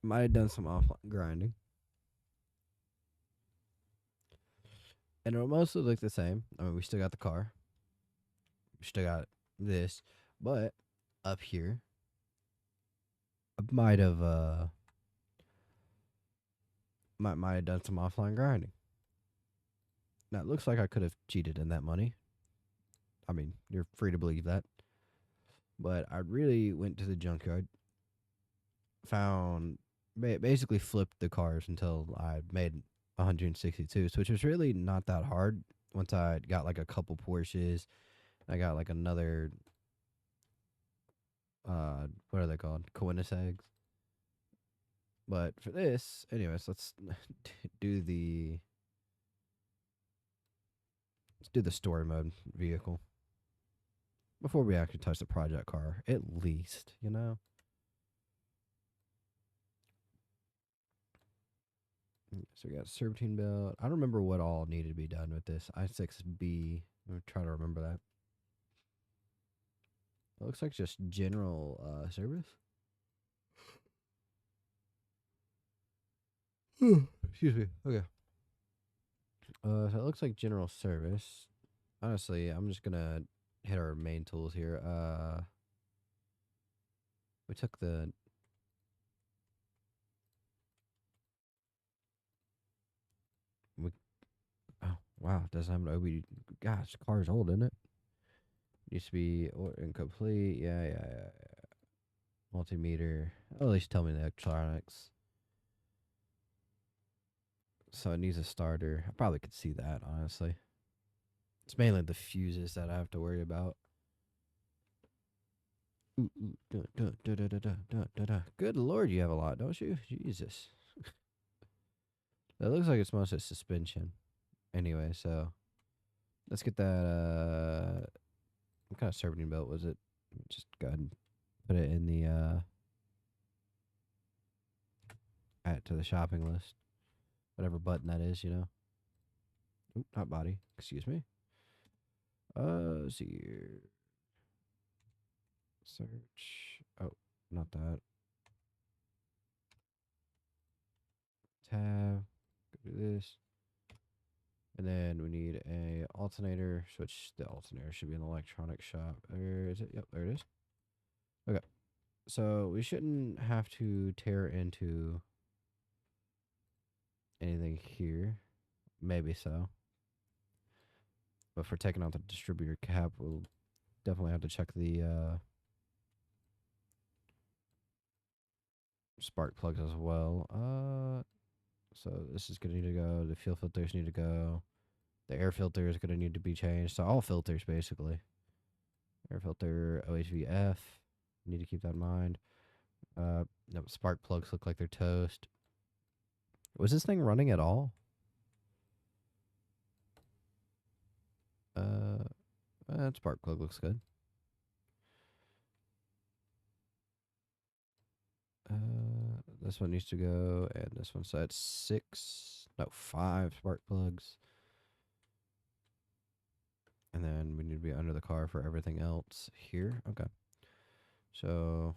might have done some offline grinding, and it'll mostly look the same. I mean, we still got the car, we still got this, but up here, I might have done some offline grinding. Now it looks like I could have cheated in that money. I mean, you're free to believe that, but I really went to the junkyard, found basically flipped the cars until I made 162, which was really not that hard. Once I got like a couple Porsches, I got like another what are they called? Coinus. But for this, anyways, do the let's do the story mode vehicle before we actually touch the project car. At least, you know. So we got serpentine belt. I don't remember what all needed to be done with this i6B. I'm gonna try to remember that. It looks like just general service. Excuse me. Okay. So it looks like general service. Honestly, I'm just gonna hit our main tools here. We took the we, oh wow, it doesn't have an OB. Gosh, the car's old, isn't it? Used to be incomplete. Yeah. Multimeter. Oh, at least tell me the electronics. So it needs a starter. I probably could see that, honestly. It's mainly the fuses that I have to worry about. Good lord, you have a lot, don't you? Jesus. That looks like it's mostly suspension. Anyway, so let's get that. What kind of serpentine belt was it? Just go ahead and put it in the add to the shopping list. Whatever button that is, you know. Oop, not body. Excuse me. Let's see here. Search. Oh, not that. Tab. Go to this. And then we need a alternator. Switch the alternator. Should be in the electronic shop. Where is it? Yep, there it is. Okay. So we shouldn't have to tear into anything here. Maybe so. But for taking out the distributor cap, we'll definitely have to check the spark plugs as well. So this is gonna need to go. The fuel filters need to go. The air filter is gonna need to be changed. So all filters basically. Air filter, OHVF. Need to keep that in mind. No, spark plugs look like they're toast. Was this thing running at all? That spark plug looks good. This one needs to go, and this one. So that's 5 spark plugs. And then we need to be under the car for everything else here. Okay. So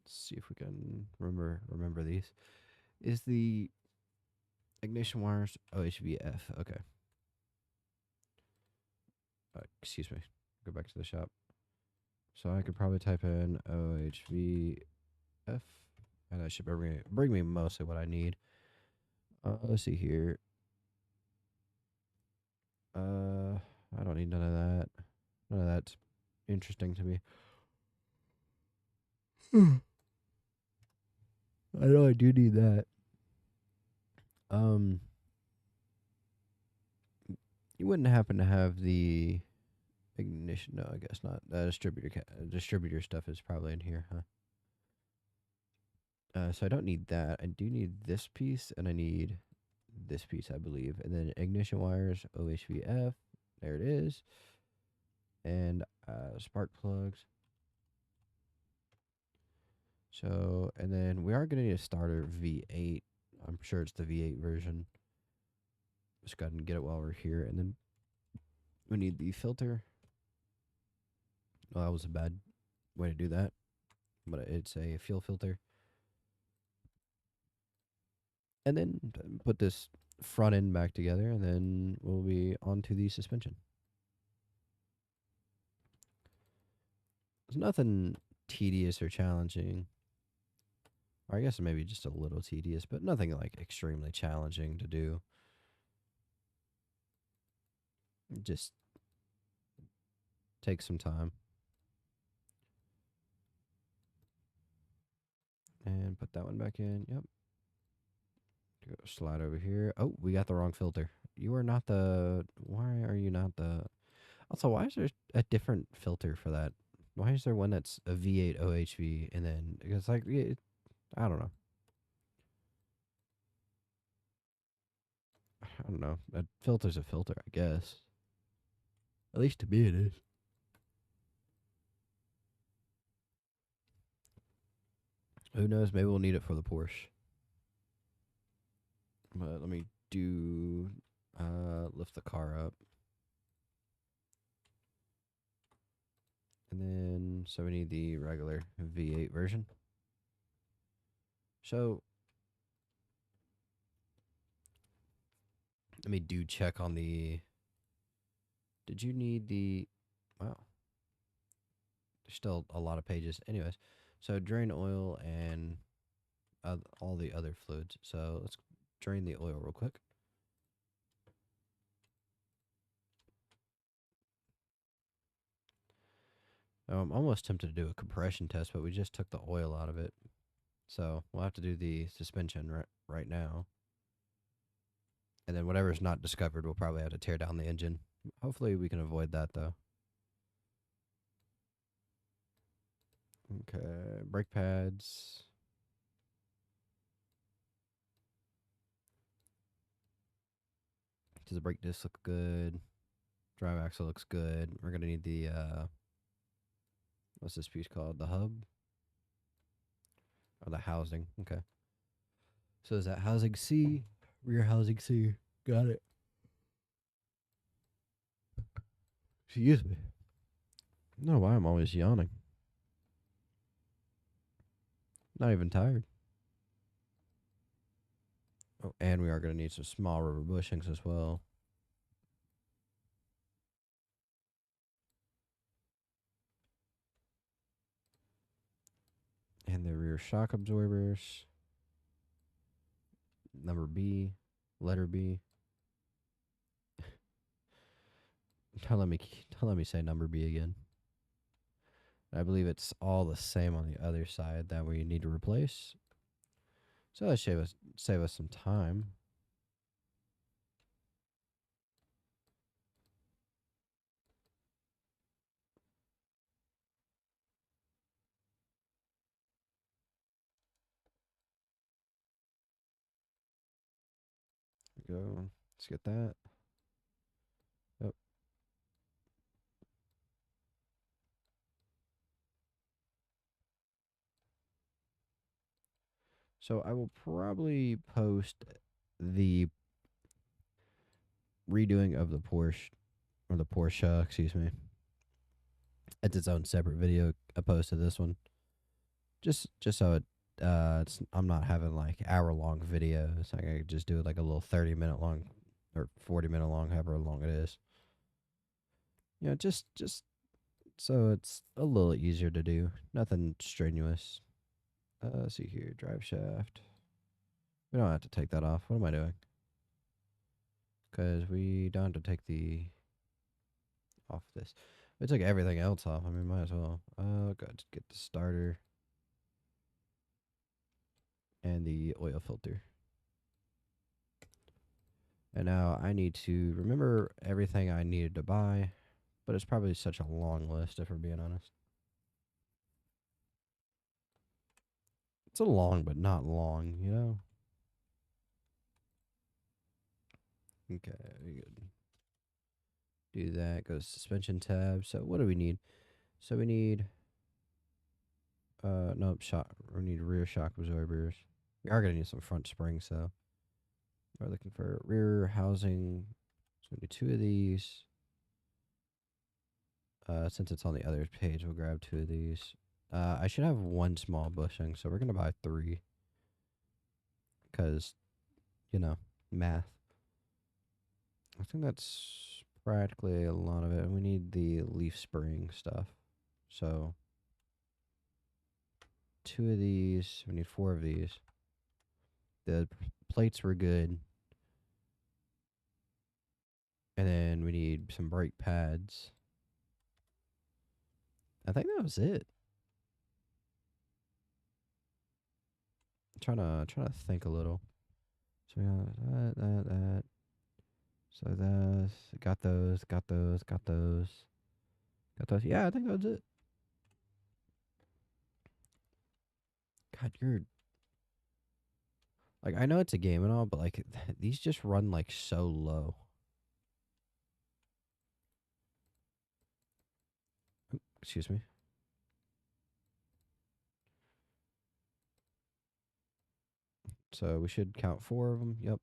let's see if we can remember these. Is the ignition wires OHVF? Okay. Excuse me. Go back to the shop. So I could probably type in OHVF, and that should bring me mostly what I need. Let's see here. I don't need none of that. None of that's interesting to me. I know I do need that. Um, you wouldn't happen to have the ignition? No, I guess not. The distributor stuff is probably in here, huh? So I don't need that. I do need this piece, and I need this piece, I believe. And then ignition wires, OHVF. There it is. And spark plugs. So, and then we are going to need a starter V8. I'm sure it's the V8 version. Just go ahead and get it while we're here. And then we need the filter. Well, that was a bad way to do that, but it's a fuel filter. and then put this front end back together, and then we'll be onto the suspension. There's nothing tedious or challenging. Or I guess maybe just a little tedious, but nothing like extremely challenging to do. Just take some time. And put that one back in. Yep. Go slide over here. Oh, we got the wrong filter. You are not the. Why are you not the? Also, why is there a different filter for that? Why is there one that's a V8 OHV and then it's like I don't know. I don't know. A filter's a filter, I guess. At least to me, it is. Who knows? Maybe we'll need it for the Porsche. But let me do lift the car up. And then so we need the regular V8 version. So let me do check on the did you need the wow. There's still a lot of pages. Anyways, so drain oil and all the other fluids. So let's drain the oil real quick. I'm almost tempted to do a compression test, but we just took the oil out of it. So we'll have to do the suspension right now. And then whatever's not discovered, we'll probably have to tear down the engine. Hopefully we can avoid that, though. Okay, brake pads. Does the brake disc look good? Drive axle looks good. We're going to need the, what's this piece called? The hub? Or the housing. Okay. So is that housing C? Rear housing C. Got it. Excuse me. No, why I'm always yawning. Not even tired. Oh, and we are going to need some small rubber bushings as well. And the rear shock absorbers. Number B. Letter B. Don't let me say number B again. I believe it's all the same on the other side that we need to replace. So that save us some time. There we go. Let's get that. Yep. So I will probably post the redoing of the Porsche or the Porsche, excuse me. It's its own separate video opposed to this one. Just so I'm not having like hour long videos. I can just do it like a little 30-minute long or 40-minute long, however long it is. You know, just so it's a little easier to do. Nothing strenuous. Let's see here, drive shaft. We don't have to take that off. What am I doing? Because we don't have to take the off this. We took everything else off. I mean, might as well. Got to get the starter and the oil filter. And now I need to remember everything I needed to buy, but it's probably such a long list if we're being honest. It's a long, but not long, you know? Okay, good. Do that. Go to suspension tab. So what do we need? So we need nope, shock. We need rear shock absorbers. We are gonna need some front springs though. We're looking for rear housing. So we need two of these. Since it's on the other page, we'll grab two of these. I should have one small bushing, so we're gonna buy three. Cause math. I think that's practically a lot of it. We need the leaf spring stuff. So, two of these. We need four of these. The plates were good. And then we need some brake pads. I think that was it. Trying to think a little. So we got that. So that's got those. Yeah, I think that's it. God, you're like, I know it's a game and all, but like these just run like so low. Excuse me. So we should count four of them. Yep.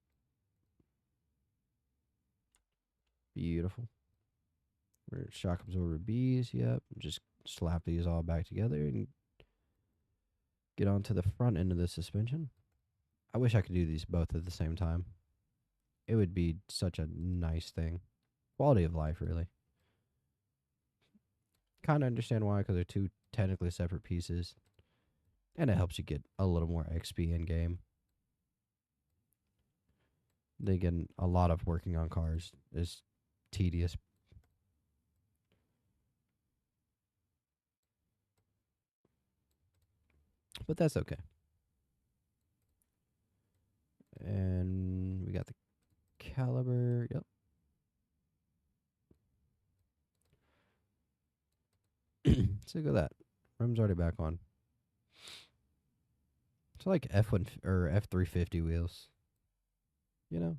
Beautiful. We're shock absorber Bs. Yep. Just slap these all back together and get onto the front end of the suspension. I wish I could do these both at the same time. It would be such a nice thing. Quality of life, really. Kind of understand why, because they're two technically separate pieces. And it helps you get a little more XP in game. They get a lot of working on cars is tedious. But that's okay. And we got the caliber. Yep. So look at that. Rim's already back on. It's like F1 or F350 wheels. You know?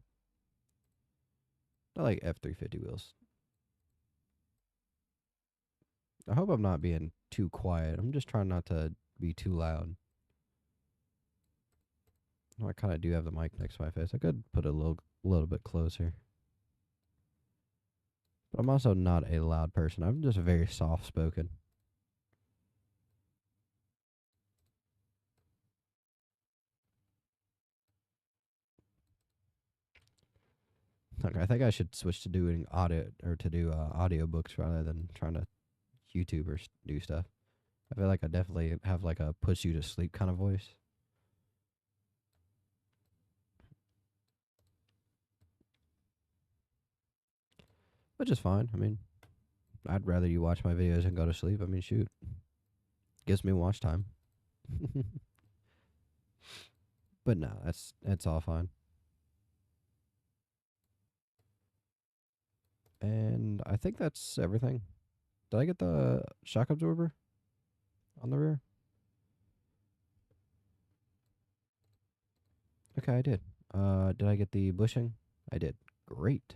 I like F350 wheels. I hope I'm not being too quiet. I'm just trying not to be too loud. I kind of do have the mic next to my face. I could put it a little bit closer. But I'm also not a loud person. I'm just very soft spoken. Like, I think I should switch to doing audio or to do audiobooks rather than trying to YouTube or do stuff. I feel like I definitely have like a puts you to sleep kind of voice. Which is fine. I mean, I'd rather you watch my videos and go to sleep. I mean, shoot. Gives me watch time. But no, that's all fine. And I think that's everything. Did I get the shock absorber on the rear? Okay, I did. Did I get the bushing? I did. Great.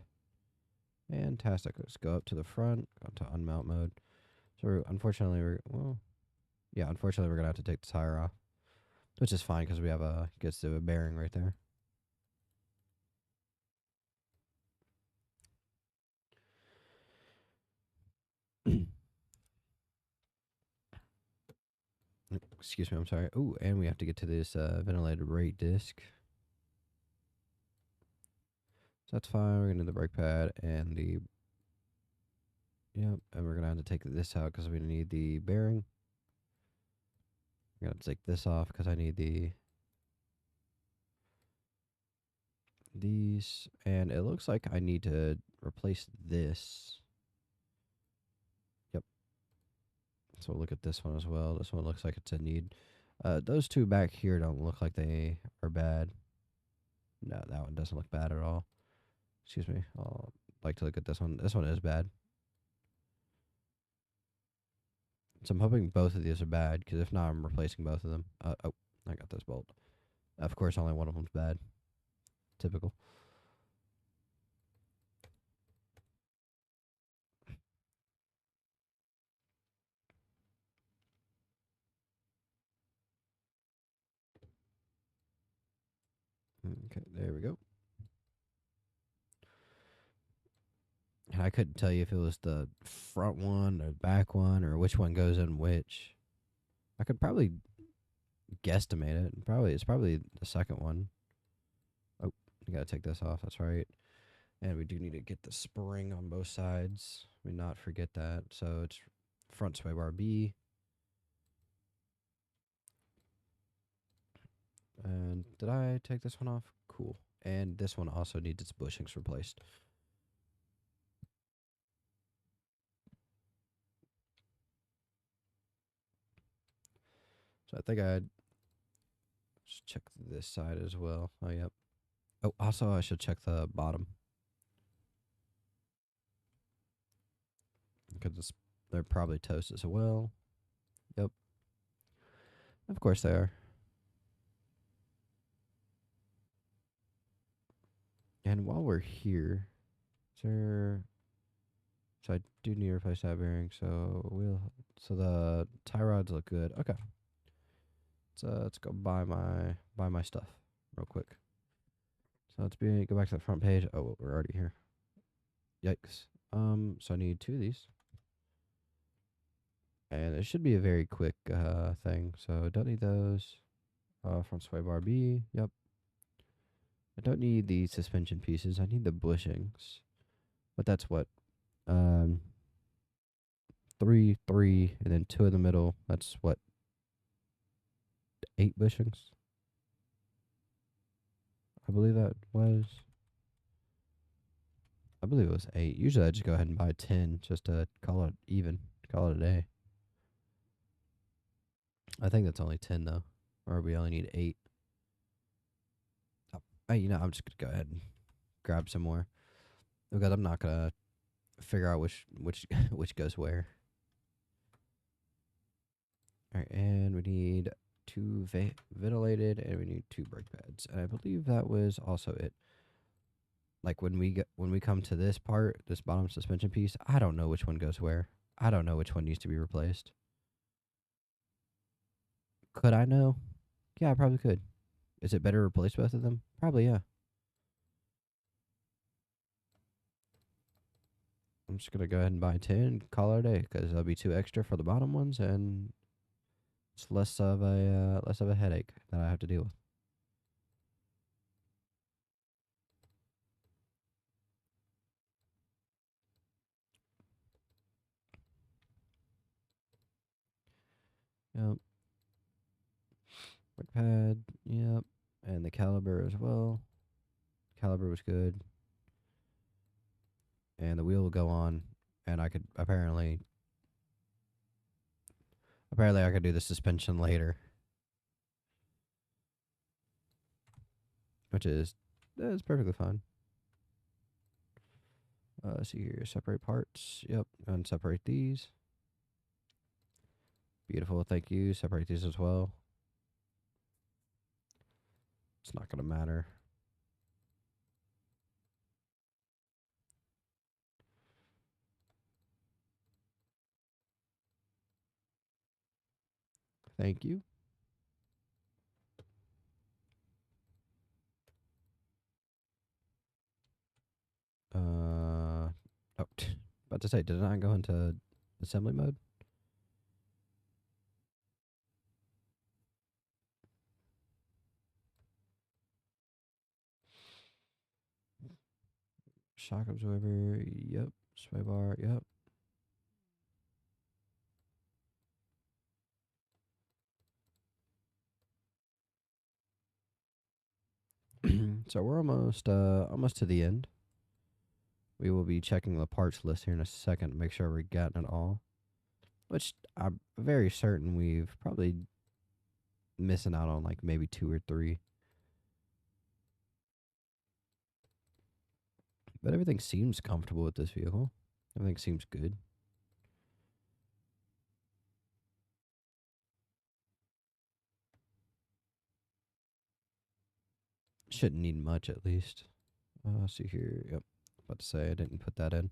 Fantastic. Let's go up to the front, go to unmount mode. So unfortunately, unfortunately we're gonna have to take the tire off, which is fine because we have gets to a bearing right there. Excuse me, I'm sorry. Oh, and we have to get to this ventilated rate disc. So that's fine. We're gonna do the brake pad and the and we're gonna have to take this out because we need the bearing. We're gonna take this off because I need these, and it looks like I need to replace this. Yep. So we'll look at this one as well. This one looks like it's a need. Those two back here don't look like they are bad. No, that one doesn't look bad at all. Excuse me. I'll like to look at this one. This one is bad. So I'm hoping both of these are bad, because if not, I'm replacing both of them. Oh, I got this bolt. Of course, only one of them's bad. Typical. Okay, there we go. And I couldn't tell you if it was the front one or back one or which one goes in which. I could probably guesstimate it. It's probably the second one. Oh, We gotta take this off. That's right. And we do need to get the spring on both sides. We not forget that. So it's front sway bar B. And did I take this one off? Cool. And this one also needs its bushings replaced. So I think I'd just check this side as well. Oh, yep. Oh, also I should check the bottom. Because they're probably toast as well. Yep. Of course they are. And while we're here, is there... So I do need to replace that bearing. So the tie rods look good. Okay. Let's go buy my stuff real quick. So go back to the front page. Oh, we're already here. Yikes. So I need 2 of these. And it should be a very quick thing. So don't need those. Front sway bar B. Yep. I don't need the suspension pieces. I need the bushings. But that's what? 3, 3, and then 2 in the middle. That's what? 8 bushings? I believe that was. I believe it was 8. Usually I just go ahead and buy 10 just to call it even. Call it a day. I think that's only 10 though. Or we only need 8. Oh, I'm just gonna go ahead and grab some more. Because I'm not gonna figure out which which goes where. Alright, and we need 2 ventilated and we need 2 brake pads. And I believe that was also it. Like when we come to this part, this bottom suspension piece, I don't know which one goes where. I don't know which one needs to be replaced. Could I know? Yeah, I probably could. Is it better to replace both of them? Probably, yeah. I'm just gonna go ahead and buy 10 and call it a day because that'll be 2 extra for the bottom ones and it's less of a headache that I have to deal with. Yep. Brake pad. Yep. And the caliber as well. Caliber was good. And the wheel will go on. And I could apparently I could do the suspension later. Which is that's perfectly fine. See here, separate parts. Yep, and separate these. Beautiful, thank you. Separate these as well. It's not gonna matter. Thank you. Oh, about to say, did it not go into assembly mode? Shock absorber, yep. Sway bar, yep. So we're almost to the end. We will be checking the parts list here in a second to make sure we've gotten it all. Which I'm very certain we've probably missing out on like maybe 2 or 3. But everything seems comfortable with this vehicle. Everything seems good. Shouldn't need much at least. See here. Yep. About to say I didn't put that in.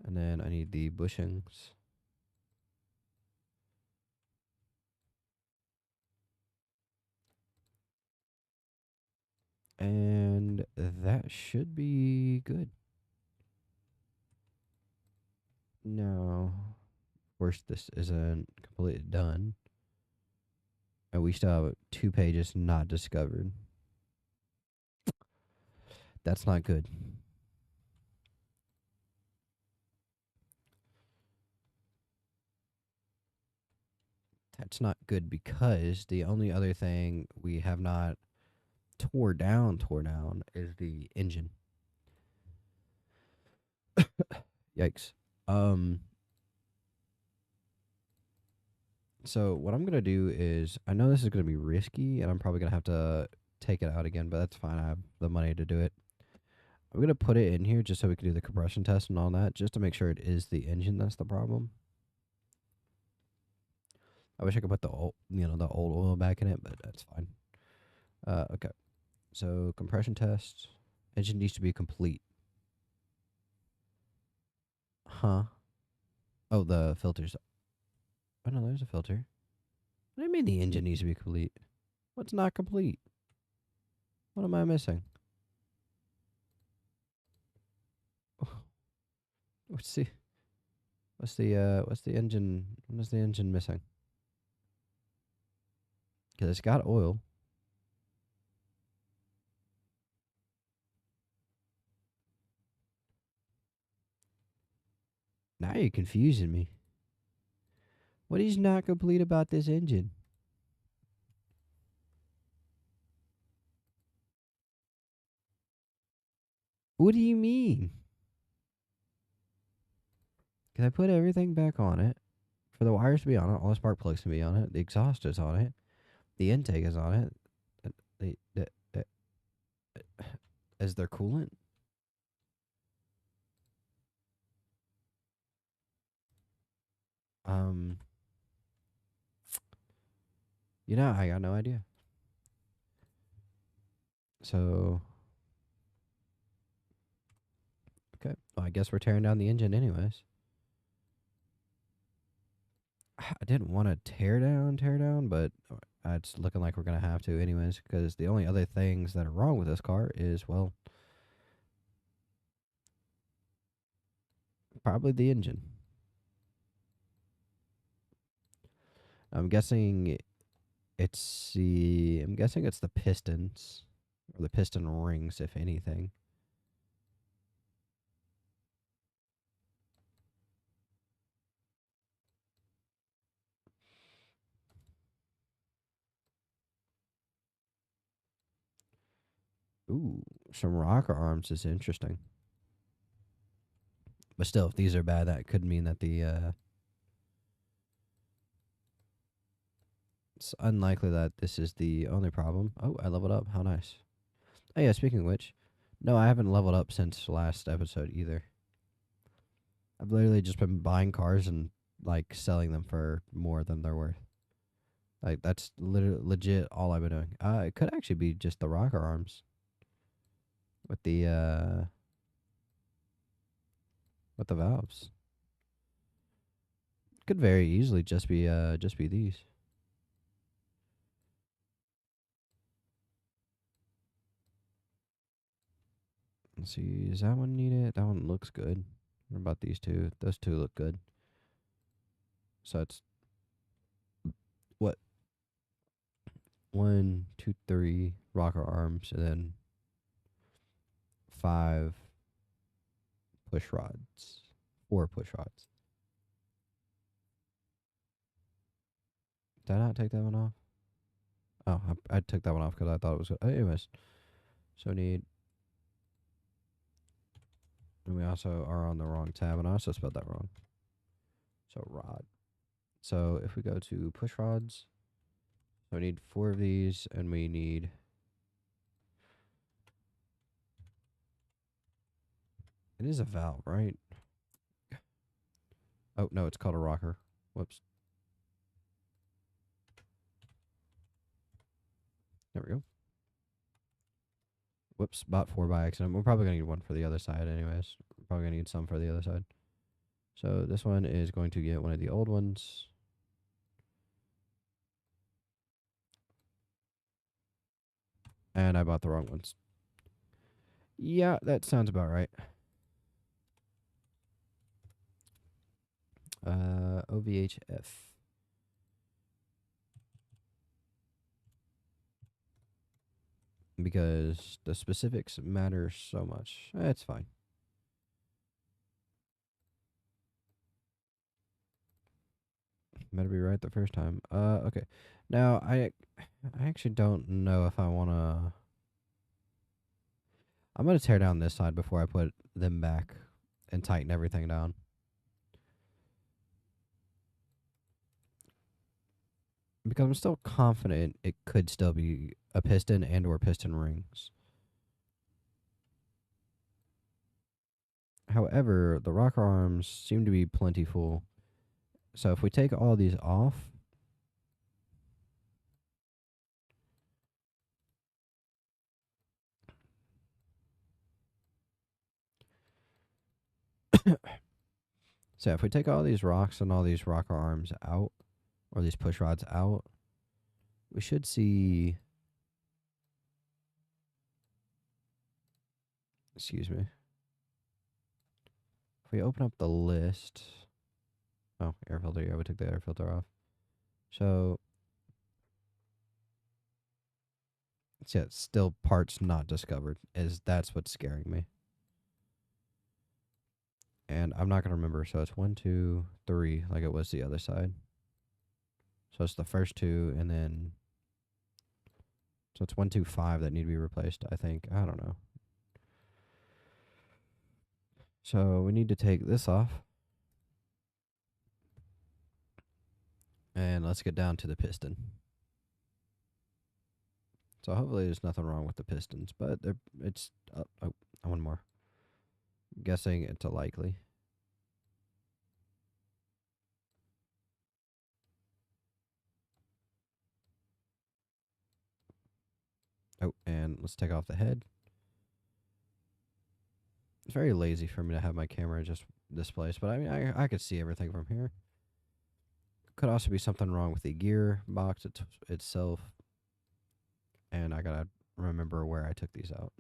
And then I need the bushings. And that should be good. Now, of course, this isn't completely done. And we still have 2 pages not discovered. That's not good. That's not good because the only other thing we have not tore down is the engine. Yikes. Um so what I'm gonna do is I know this is gonna be risky and I'm probably gonna have to take it out again, but that's fine. I have the money to do it. I'm gonna put it in here just so we can do the compression test and all that, just to make sure it is the engine that's the problem. I wish I could put the old, the old oil back in it, but that's fine. Okay. So compression test. Engine needs to be complete. Huh? Oh, the filters. Oh no, there's a filter. What do you mean the engine needs to be complete? What's not complete? What am I missing? What's the what's the engine? What is the engine missing? Because it's got oil. Now you're confusing me. What is not complete about this engine? What do you mean? Because I put everything back on it. For the wires to be on it, all the spark plugs to be on it, the exhaust is on it, the intake is on it. The is there coolant? Um, I got no idea. So, okay. Well, I guess we're tearing down the engine anyways. I didn't want to tear down, but it's looking like we're gonna have to anyways. Because the only other things that are wrong with this car is, well, probably the engine. I'm guessing I'm guessing it's the pistons or the piston rings, if anything. Ooh, some rocker arms is interesting. But still, if these are bad, that could mean that it's unlikely that this is the only problem. Oh, I leveled up. How nice. Oh yeah, speaking of which, no, I haven't leveled up since last episode either. I've literally just been buying cars and like selling them for more than they're worth. Like that's literally legit all I've been doing. It could actually be just the rocker arms with the valves. Could very easily just be these. Let's see, is that one needed? That one looks good. What about these two? Those two look good. So it's what, one, two, three rocker arms, and then five push rods, four push rods. Did I not take that one off? Oh, I took that one off because I thought it was good. Anyways, so and we also are on the wrong tab, and I also spelled that wrong. So rod. So if we go to push rods, so we need four of these, and we need. It is a valve, right? Oh no, it's called a rocker. Whoops. There we go. Whoops, bought four by accident. We're probably gonna need one for the other side, anyways. We're probably gonna need some for the other side. So this one is going to get one of the old ones. And I bought the wrong ones. Yeah, that sounds about right. OVHF. because the specifics matter so much. It's fine. Better be right the first time. Okay. Now I actually don't know if I wanna. I'm gonna tear down this side before I put them back and tighten everything down. Because I'm still confident it could still be a piston and or piston rings. However, the rocker arms seem to be plentiful. So if we take all these off, so if we take all these rocks and all these rocker arms out, or these push rods out, we should see, excuse me. If we open up the list, oh, air filter, yeah, we took the air filter off. So, yeah, still parts not discovered. That's what's scaring me. And I'm not gonna remember. So it's 1, 2, 3, like it was the other side. So it's the first two, and then so it's 1, 2, 5 that need to be replaced. I think I don't know. So we need to take this off, and let's get down to the piston. So hopefully there's nothing wrong with the pistons, but it's oh, one more. I'm guessing it's a likely. Oh, and let's take off the head. It's very lazy for me to have my camera just this place, but I mean, I could see everything from here. Could also be something wrong with the gear box itself, and I gotta remember where I took these out.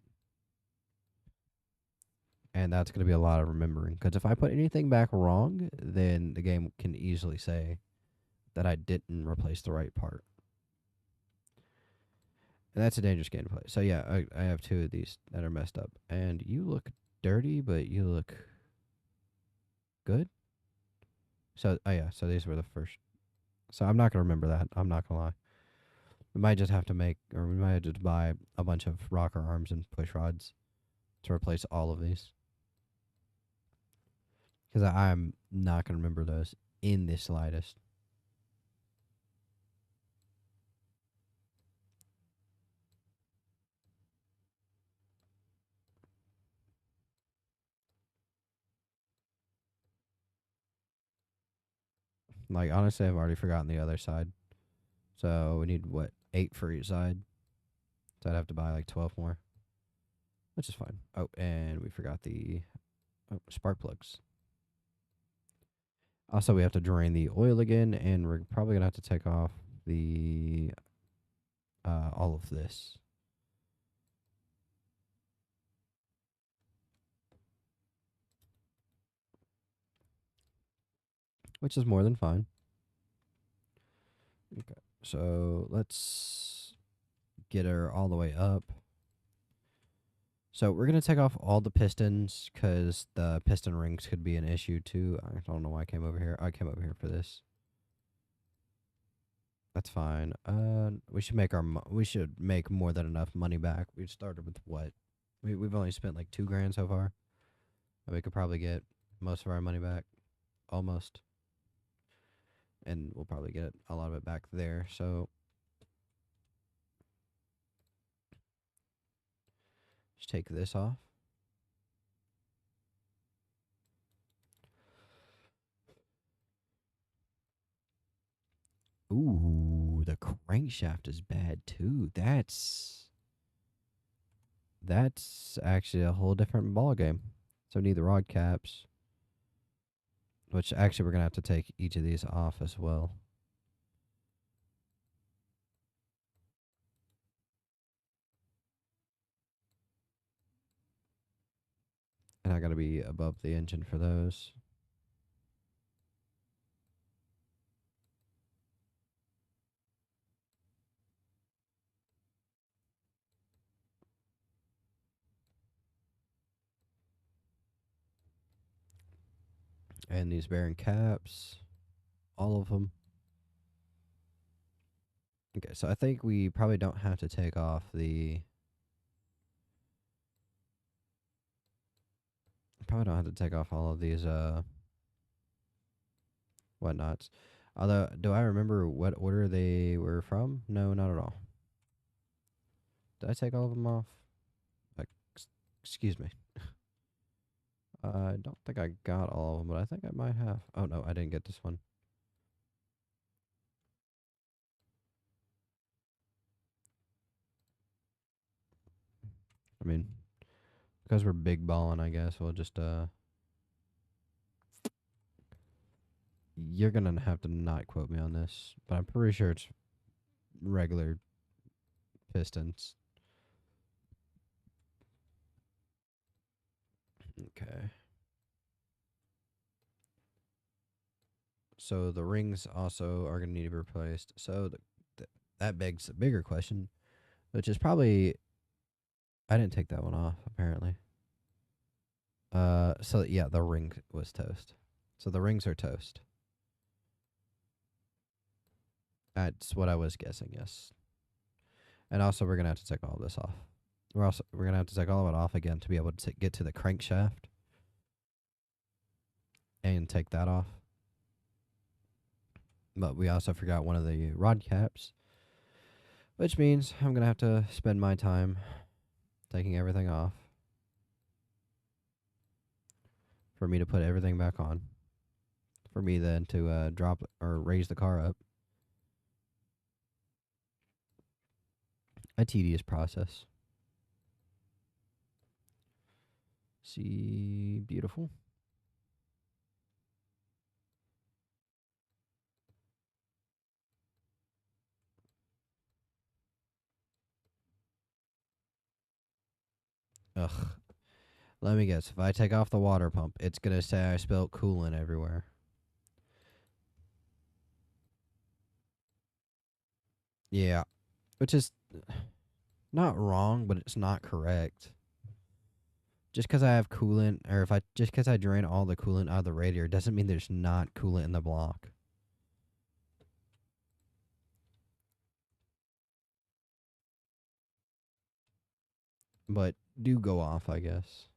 And that's gonna be a lot of remembering, because if I put anything back wrong, then the game can easily say that I didn't replace the right part. And that's a dangerous game to play. So yeah, I have two of these that are messed up. And you look dirty, but you look good. So oh yeah, so these were the first. So I'm not gonna remember that. I'm not gonna lie. We might just have to make, or we might just buy a bunch of rocker arms and push rods to replace all of these. Because I'm not gonna remember those in the slightest. Like honestly, I've already forgotten the other side. So we need what, 8 for each side. So I'd have to buy like 12 more, which is fine. Oh, and we forgot the spark plugs. Also, we have to drain the oil again, and we're probably gonna have to take off the all of this. Which is more than fine. Okay, so let's get her all the way up. So we're gonna take off all the pistons because the piston rings could be an issue too. I don't know why I came over here. I came over here for this. That's fine. We should make we should make more than enough money back. We started with what? We've only spent like 2 grand so far, and we could probably get most of our money back, almost, and we'll probably get a lot of it back there. So just take this off. Ooh, the crankshaft is bad too. That's actually a whole different ball game. So we need the rod caps, which actually we're gonna have to take each of these off as well. And I gotta be above the engine for those. And these bearing caps, all of them. Okay, so I think we probably don't have to take off the. Probably don't have to take off all of these whatnots. Although, do I remember what order they were from? No, not at all. Did I take all of them off? Like, excuse me. I don't think I got all of them, but I think I might have. Oh no, I didn't get this one. I mean, because we're big balling, I guess we'll just You're gonna have to not quote me on this, but I'm pretty sure it's regular pistons. Okay. So the rings also are gonna need to be replaced. So that begs a bigger question, which is probably I didn't take that one off apparently. So yeah, the ring was toast. So the rings are toast. That's what I was guessing. Yes. And also, we're gonna have to take all this off. We're gonna have to take all of it off again to be able to get to the crankshaft and take that off. But we also forgot one of the rod caps, which means I'm gonna have to spend my time taking everything off for me to put everything back on. For me then to drop or raise the car up. A tedious process. See, beautiful. Ugh. Let me guess. If I take off the water pump, it's gonna say I spilled coolant everywhere. Yeah, which is not wrong, but it's not correct. Just because I have coolant, or if I just because I drain all the coolant out of the radiator, doesn't mean there's not coolant in the block. But do go off, I guess.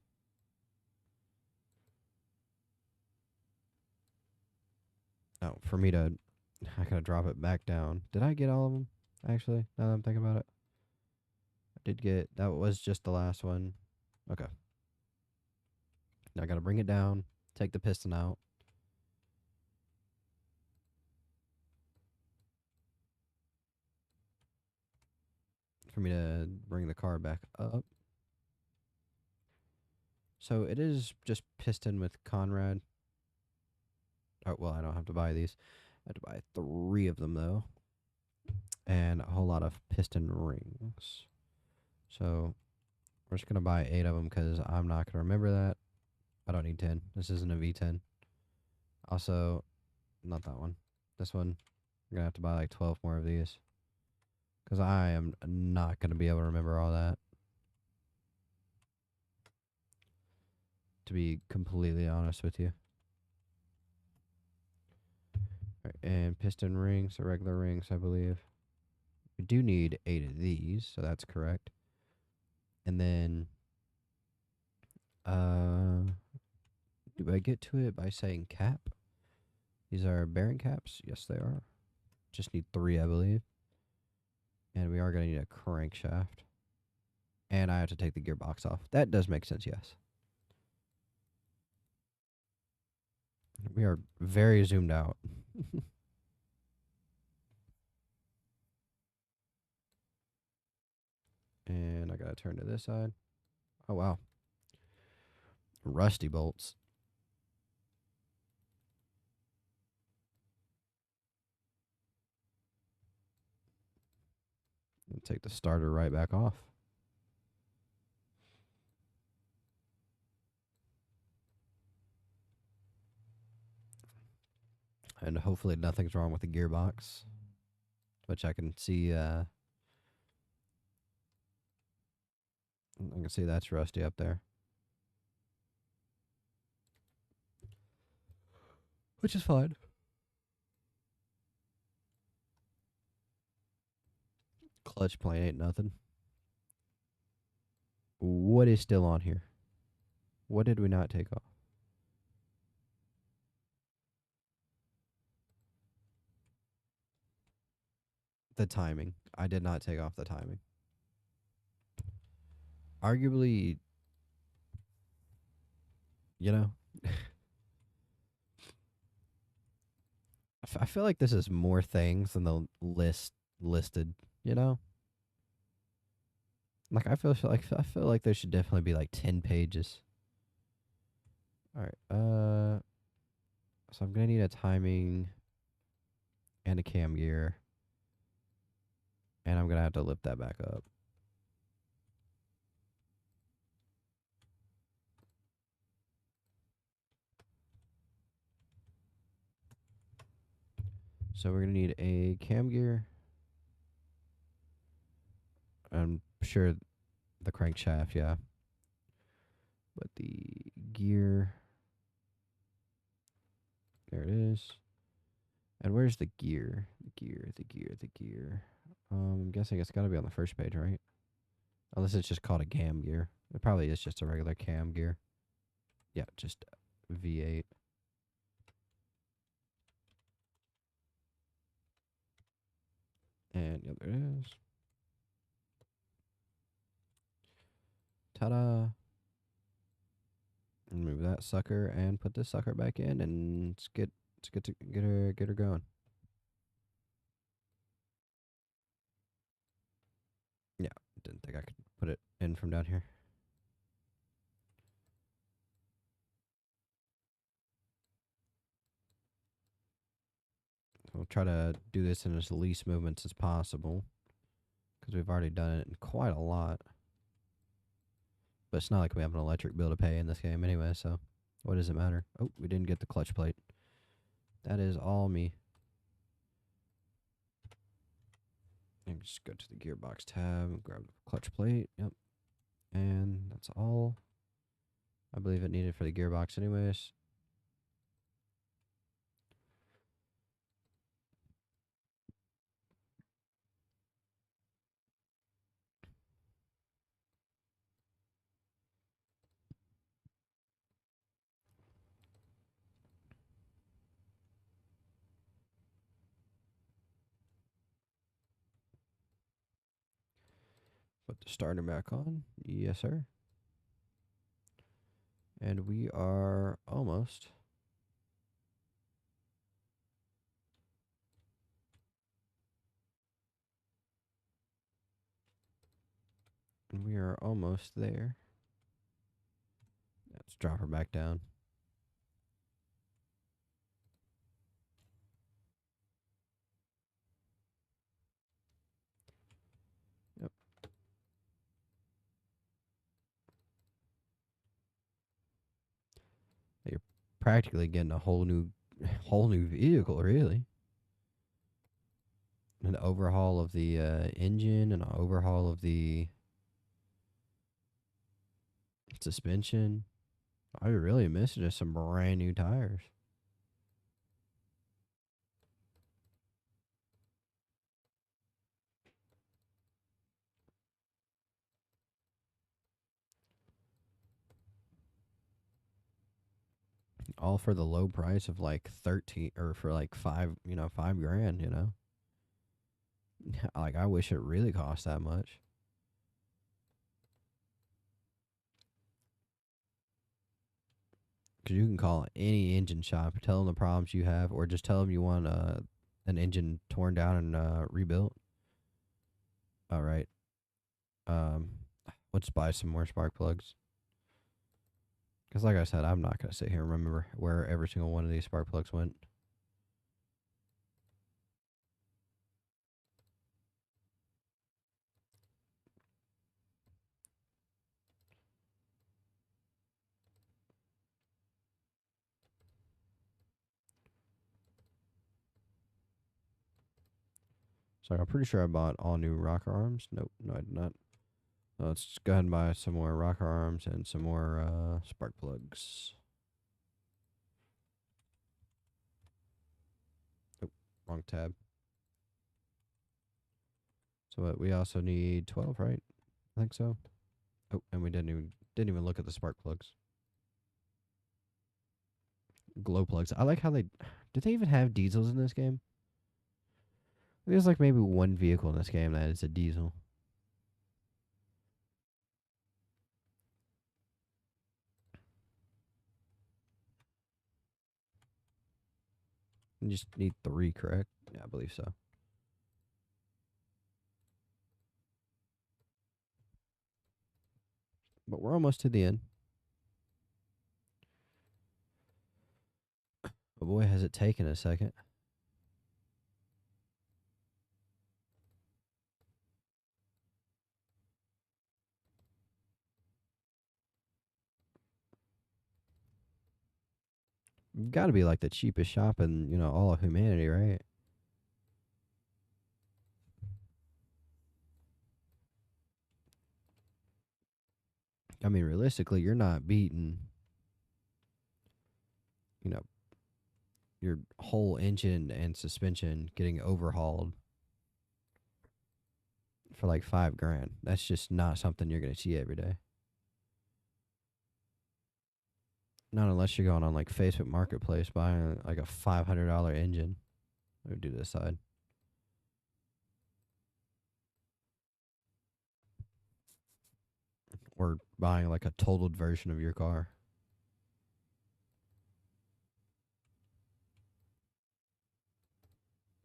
Oh, for me to, I gotta drop it back down. Did I get all of them? Actually, now that I'm thinking about it, I did get. That was just the last one. Okay. Now I gotta bring it down. Take the piston out. For me to bring the car back up. So it is just piston with Conrad. Oh, well, I don't have to buy these. I have to buy 3 of them, though. And a whole lot of piston rings. So we're just going to buy 8 of them because I'm not going to remember that. I don't need 10. This isn't a V10. Also, not that one. This one, I'm going to have to buy like 12 more of these. Because I am not going to be able to remember all that. To be completely honest with you. Right, and piston rings, or regular rings, I believe. We do need 8 of these, so that's correct. And then, do I get to it by saying cap? These are bearing caps. Yes, they are. Just need 3, I believe. And we are going to need a crankshaft. And I have to take the gearbox off. That does make sense, yes. We are very zoomed out. And I got to turn to this side. Oh, wow. Rusty bolts. And take the starter right back off. And hopefully nothing's wrong with the gearbox, which I can see. I can see that's rusty up there. which is fine. Clutch plate ain't nothing. What is still on here? What did we not take off? The timing. I did not take off the timing. Arguably, you know, I feel like this is more things than the list listed, you know? Like I feel like there should definitely be like 10 pages. All right. So I'm going to need a timing and a cam gear, and I'm going to have to lift that back up. So we're going to need a cam gear. I'm sure the crankshaft, yeah. But the gear, there it is. And where's the gear? The gear. I'm guessing it's got to be on the first page, right? Unless it's just called a cam gear. It probably is just a regular cam gear. Yeah, just V8. And yeah, there it is. Ta-da. Move that sucker and put this sucker back in, and get her going. Yeah, didn't think I could put it in from down here. We'll try to do this in as least movements as possible, because we've already done it in quite a lot. But it's not like we have an electric bill to pay in this game anyway, so what does it matter? Oh, we didn't get the clutch plate. That is all me. And just go to the gearbox tab, grab the clutch plate. Yep. And that's all I believe it needed for the gearbox anyways. Put the starter back on. Yes, sir. And we are almost. And we are almost there. Let's drop her back down. Yep. You're practically getting a whole new vehicle, really. An overhaul of the engine, an overhaul of the suspension. All you're really missing is some brand new tires. All for the low price of like 13, or for like $5,000, Like, I wish it really cost that much. Because you can call any engine shop, tell them the problems you have, or just tell them you want an engine torn down and rebuilt. All right. Um, let's buy some more spark plugs. Because, like I said, I'm not going to sit here and remember where every single one of these spark plugs went. So I'm pretty sure I bought all new rocker arms. Nope, no, I did not. Let's go ahead and buy some more rocker arms and some more spark plugs. Wrong tab. So what, we also need 12, right? I think so. Oh, and we didn't even look at the spark plugs. Glow plugs. I like how they do they even have diesels in this game? There's like maybe one vehicle in this game that is a diesel. You just need 3, correct? Yeah, I believe so. But we're almost to the end. Oh boy, has it taken a second. You've got to be like the cheapest shop in, all of humanity, right? I mean, realistically, you're not beating, you know, your whole engine and suspension getting overhauled for like 5 grand. That's just not something you're going to see every day. Not unless you're going on like Facebook Marketplace buying like a $500 engine. I would do this side. Or buying like a totaled version of your car.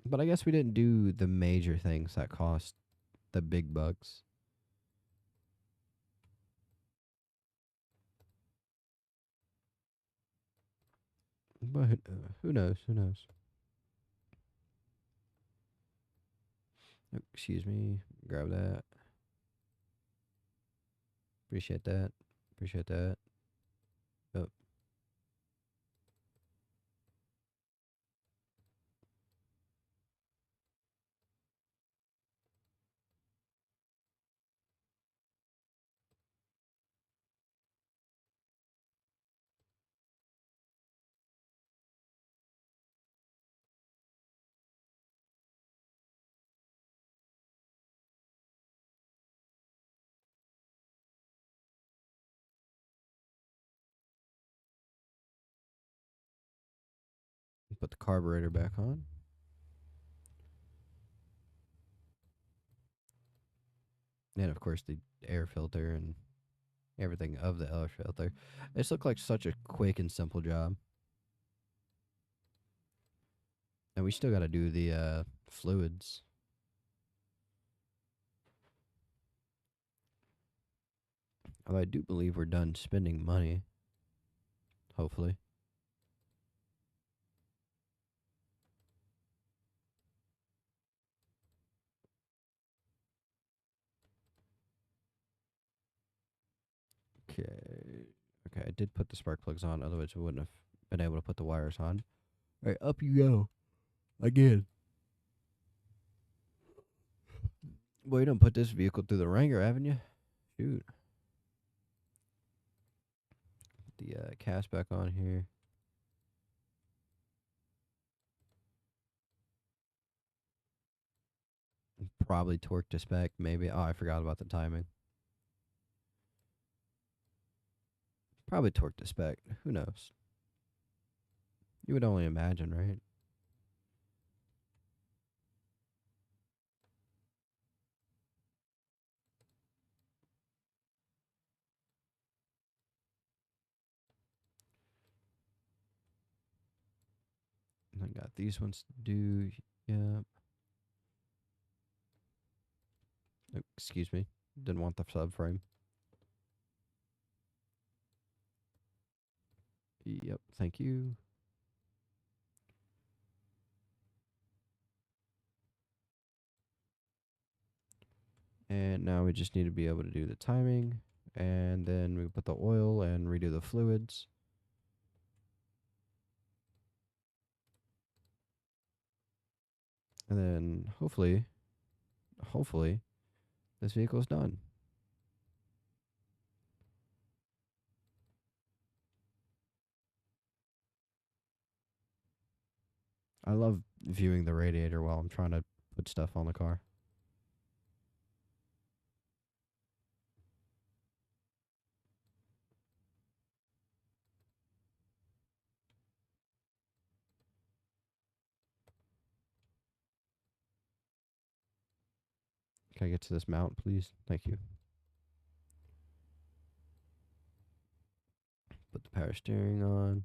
But I guess we didn't do the major things that cost the big bucks. But who knows? Who knows? Oh, excuse me. Grab that. Appreciate that. Appreciate that. Oh, put the carburetor back on. And of course the air filter and everything of the air filter. This looked like such a quick and simple job. And we still got to do the fluids. Although I do believe we're done spending money. Hopefully. Okay. Okay, I did put the spark plugs on, otherwise we wouldn't have been able to put the wires on. All right, up you go. Again. Boy, you don't put this vehicle through the ringer, haven't you? Shoot. Put the cast back on here. Probably torque to spec, maybe. Oh, I forgot about the timing. Probably torque to spec. Who knows? You would only imagine, right? I got these ones to do. Yeah. Oh, excuse me. Didn't want the subframe. Yep. Thank you. And now we just need to be able to do the timing. And then we put the oil and redo the fluids. And then hopefully, this vehicle is done. I love viewing the radiator while I'm trying to put stuff on the car. Can I get to this mount, please? Thank you. Put the power steering on.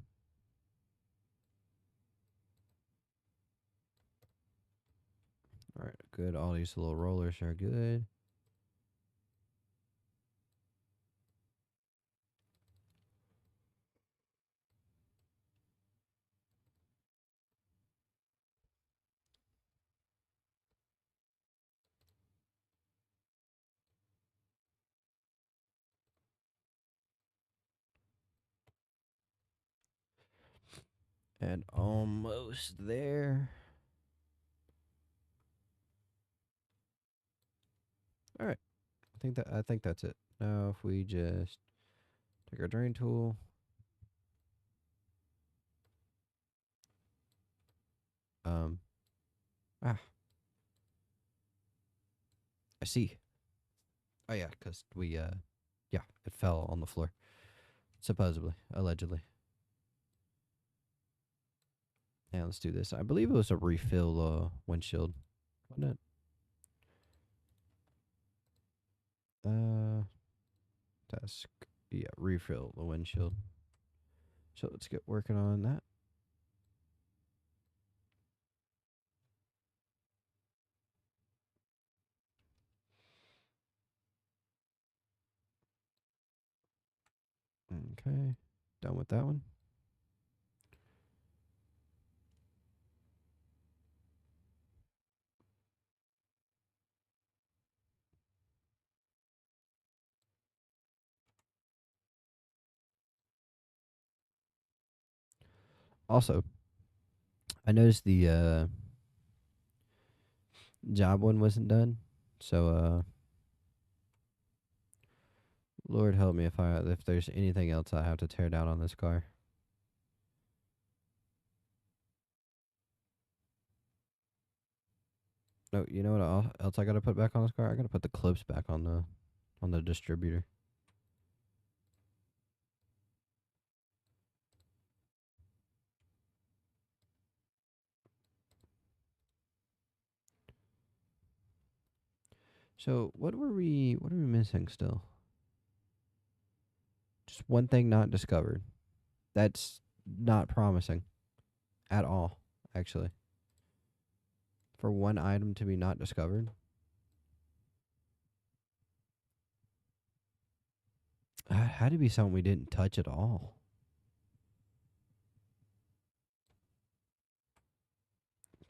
All right, good. All these little rollers are good. And almost there. All right. I think that's it. Now if we just take our drain tool. Ah, I see. Oh yeah, cuz we yeah, it fell on the floor. Supposedly, allegedly. Yeah, let's do this. I believe it was a refill windshield, wasn't it? Uh task. Yeah, refill the windshield. So let's get working on that. Okay. Done with that one. Also, I noticed the job one wasn't done. So Lord help me if there's anything else I have to tear down on this car. No, you know what else I got to put back on this car? I got to put the clips back on the distributor. So what are we missing still? Just one thing not discovered. That's not promising at all, actually. For one item to be not discovered. Had to be something we didn't touch at all.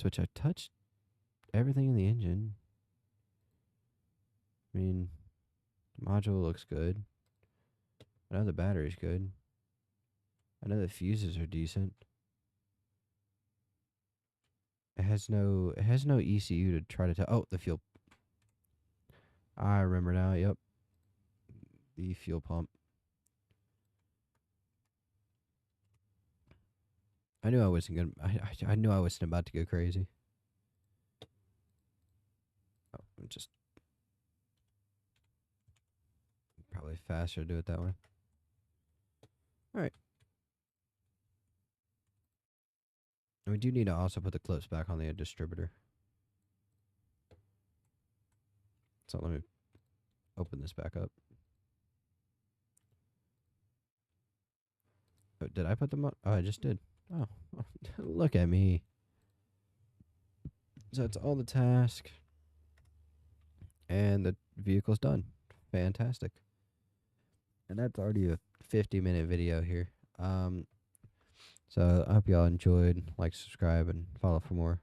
Which I touched everything in the engine. I mean, the module looks good. I know the battery's good. I know the fuses are decent. It has no ECU to try to tell. Oh, the fuel. I remember now. Yep, the fuel pump. I knew I wasn't gonna. I knew I wasn't about to go crazy. Oh, I'm just probably faster to do it that way. All right. And we do need to also put the clips back on the distributor. So let me open this back up. Oh, did I put them on? Oh, I just did. Oh, look at me. So it's all the task. And the vehicle's done. Fantastic. And that's already a 50-minute video here. So I hope y'all enjoyed. Like, subscribe, and follow for more.